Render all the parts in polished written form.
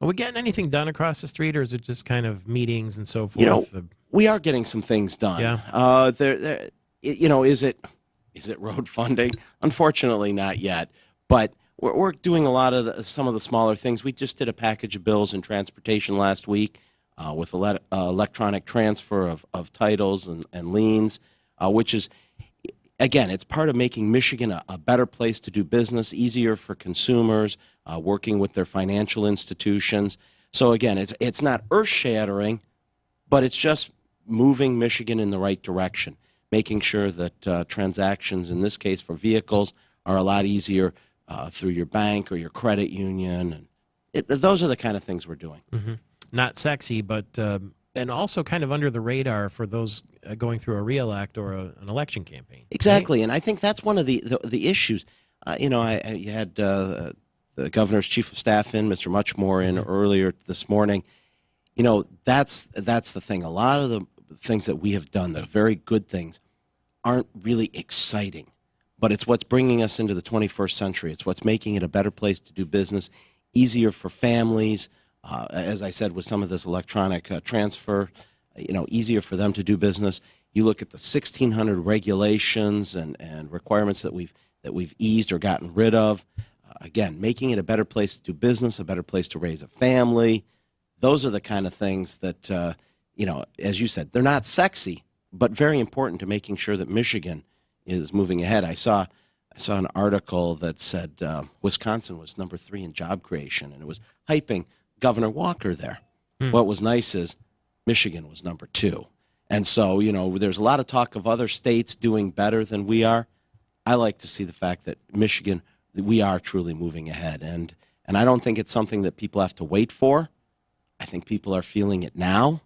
Are we getting anything done across the street, or is it just kind of meetings and so forth? You know, we are getting some things done. Yeah. Is it road funding? Unfortunately, not yet. But we're doing a lot of some of the smaller things. We just did a package of bills in transportation last week with electronic transfer of titles and liens, which is, again, it's part of making Michigan a better place to do business, easier for consumers, working with their financial institutions. So again, it's not earth-shattering, but it's just moving Michigan in the right direction, making sure that transactions, in this case for vehicles, are a lot easier through your bank or your credit union. And those are the kind of things we're doing. Mm-hmm. Not sexy, but and also kind of under the radar for those going through a re-elect or an election campaign. Exactly, right? and I think that's one of the issues. You had the governor's chief of staff in, Mr. Muchmore, in earlier this morning. That's the thing. A lot of the things that we have done, the very good things, aren't really exciting, but it's what's bringing us into the 21st century. It's what's making it a better place to do business, easier for families. As I said, with some of this electronic transfer, easier for them to do business. You look at the 1,600 regulations and requirements that we've eased or gotten rid of. Again, making it a better place to do business, a better place to raise a family. Those are the kind of things that, as you said, they're not sexy, but very important to making sure that Michigan is moving ahead. I saw an article that said Wisconsin was number 3 in job creation, and it was hyping Governor Walker there. What was nice is Michigan was number 2. And so, there's a lot of talk of other states doing better than we are. I like to see the fact that Michigan, we are truly moving ahead. And I don't think it's something that people have to wait for. I think people are feeling it now.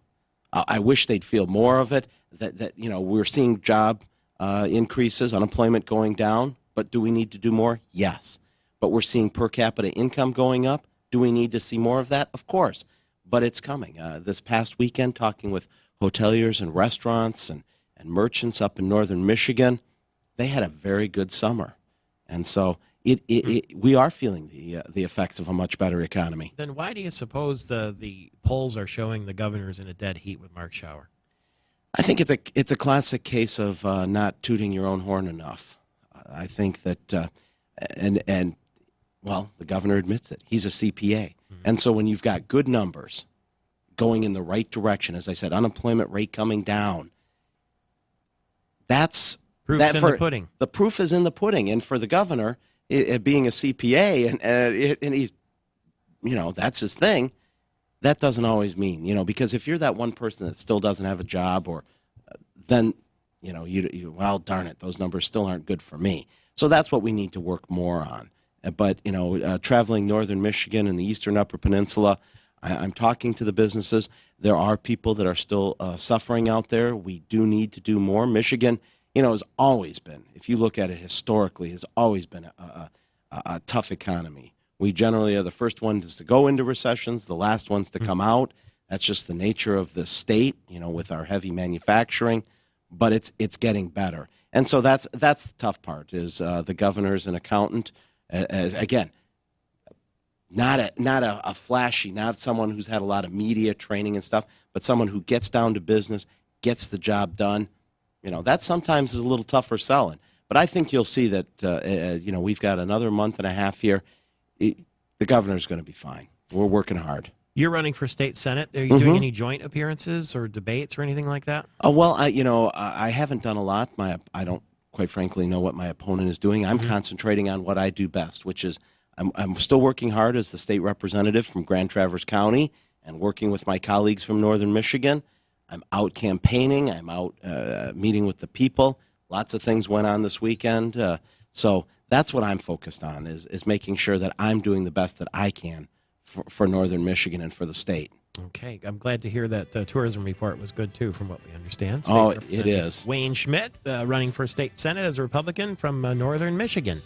I wish they'd feel more of it, that we're seeing job increases, unemployment going down. But do we need to do more? Yes. But we're seeing per capita income going up. Do we need to see more of that? Of course. But it's coming. This past weekend, talking with hoteliers and restaurants and merchants up in northern Michigan, they had a very good summer. And so we are feeling the effects of a much better economy. Then why do you suppose the polls are showing the governor's in a dead heat with Mark Schauer? I think it's a classic case of not tooting your own horn enough. I think that, well, the governor admits it. He's a CPA. And so when you've got good numbers going in the right direction, as I said, unemployment rate coming down, that's Proof's in the pudding. The proof is in the pudding. And for the governor, being a CPA, and he's, that's his thing, that doesn't always mean, because if you're that one person that still doesn't have a job, or then, well, darn it, those numbers still aren't good for me. So that's what we need to work more on. But, traveling northern Michigan and the eastern Upper Peninsula, I'm talking to the businesses. There are people that are still suffering out there. We do need to do more. Michigan, has always been, if you look at it historically, has always been a tough economy. We generally are the first ones to go into recessions, the last ones to come out. That's just the nature of the state, with our heavy manufacturing. But it's getting better. And so that's the tough part, is the governor's an accountant. Again, not a flashy, not someone who's had a lot of media training and stuff, but someone who gets down to business, gets the job done. That sometimes is a little tougher selling. But I think you'll see that, we've got another month and a half here. The governor's going to be fine. We're working hard. You're running for state senate. Are you doing any joint appearances or debates or anything like that? Well, I haven't done a lot. I don't, quite frankly, know what my opponent is doing. I'm concentrating on what I do best, which is I'm still working hard as the state representative from Grand Traverse County and working with my colleagues from northern Michigan. I'm out campaigning. I'm out meeting with the people. Lots of things went on this weekend. So that's what I'm focused on, is making sure that I'm doing the best that I can for northern Michigan and for the state. Okay. I'm glad to hear that the tourism report was good, too, from what we understand. Oh, it is. Wayne Schmidt, running for state senate as a Republican from northern Michigan.